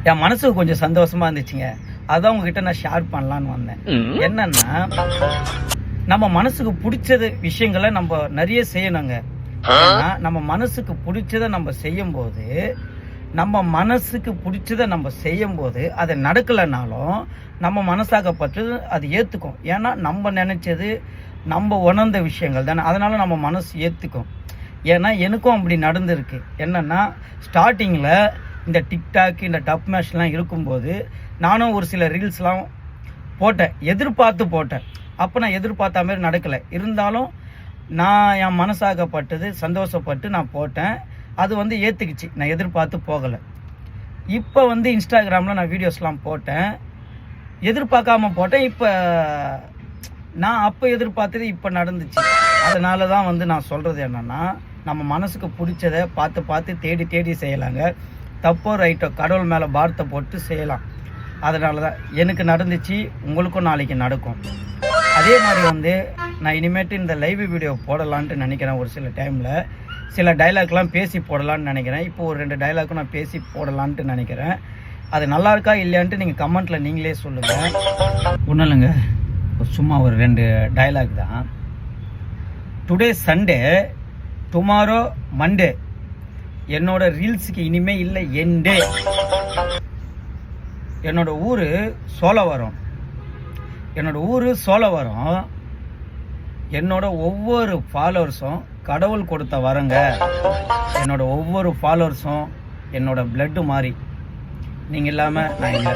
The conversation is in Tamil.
என் மனசுக்கு கொஞ்சம் சந்தோஷமா இருந்துச்சுங்க. அதான் உங்ககிட்ட நான் ஷேர் பண்ணலான்னு வந்தேன். என்னன்னா, நம்ம மனசுக்கு பிடிச்சது விஷயங்களை நம்ம நிறைய செய்யணுங்க. ஏன்னா நம்ம மனசுக்கு பிடிச்சதை நம்ம செய்யும்போது, அது நடக்கலைனாலும் நம்ம மனசாகப்பட்டு அது ஏற்றுக்கும். ஏன்னா நம்ம நினைச்சது, நம்ம உணர்ந்த விஷயங்கள் தானே, அதனால நம்ம மனசு ஏற்றுக்கும். ஏன்னா எனக்கும் அப்படி நடந்திருக்கு. என்னன்னா, ஸ்டார்டிங்கில் இந்த டிக்டாக், இந்த டப் மேஷ்லாம் இருக்கும்போது நானும் ஒரு சில ரீல்ஸ்லாம் போட்டேன், எதிர்பார்த்து போட்டேன். அப்போ நான் எதிர்பார்த்த மாதிரி நடக்கலை. இருந்தாலும் நான் என் மனசாகப்பட்டது சந்தோஷப்பட்டு நான் போட்டேன். அது வந்து ஏற்றுக்குச்சு, நான் எதிர்பார்த்து போகலை. இப்போ வந்து இன்ஸ்டாகிராமில் நான் வீடியோஸ்லாம் போட்டேன், எதிர்பார்க்காம போட்டேன். இப்போ நான் அப்போ எதிர்பார்த்தது இப்போ நடந்துச்சு. அதனால தான் வந்து நான் சொல்கிறது என்னென்னா, நம்ம மனசுக்கு பிடிச்சதை பார்த்து தேடி தேடி செய்யலாங்க. தப்போ ரைட்டோ கடவுள் மேலே பாரத்தை போட்டு செய்யலாம். அதனால தான் எனக்கு நடந்துச்சு, உங்களுக்கும் நாளைக்கு நடக்கும். அதே மாதிரி வந்து நான் இனிமேட்டு இந்த லைவ் வீடியோ போடலான்ட்டு நினைக்கிறேன். ஒரு சில டைமில் சில டைலாக்லாம் பேசி போடலான்னு நினைக்கிறேன். இப்போ ஒரு 2 டைலாக்கும் நான் பேசி போடலான்ட்டு நினைக்கிறேன். அது நல்லா இருக்கா இல்லையான்ட்டு நீங்கள் கமெண்ட்டில் நீங்களே சொல்லுங்கள். ஒன்றும் இல்லைங்க, சும்மா ஒரு 2 டைலாக் தான். டுடே சண்டே, டுமாரோ மண்டே, என்னோட ரீல்ஸுக்கு இனிமே இல்லை எண்டே. என்னோட ஊர் சோழவரம். என்னோட ஒவ்வொரு ஃபாலோவர்ஸும் கடவுள் கொடுத்த வரங்க. என்னோட ஒவ்வொரு ஃபாலோவர்ஸும் என்னோட பிளட்டு மாதிரி. நீங்கள் இல்லாமல் நான் இல்லை.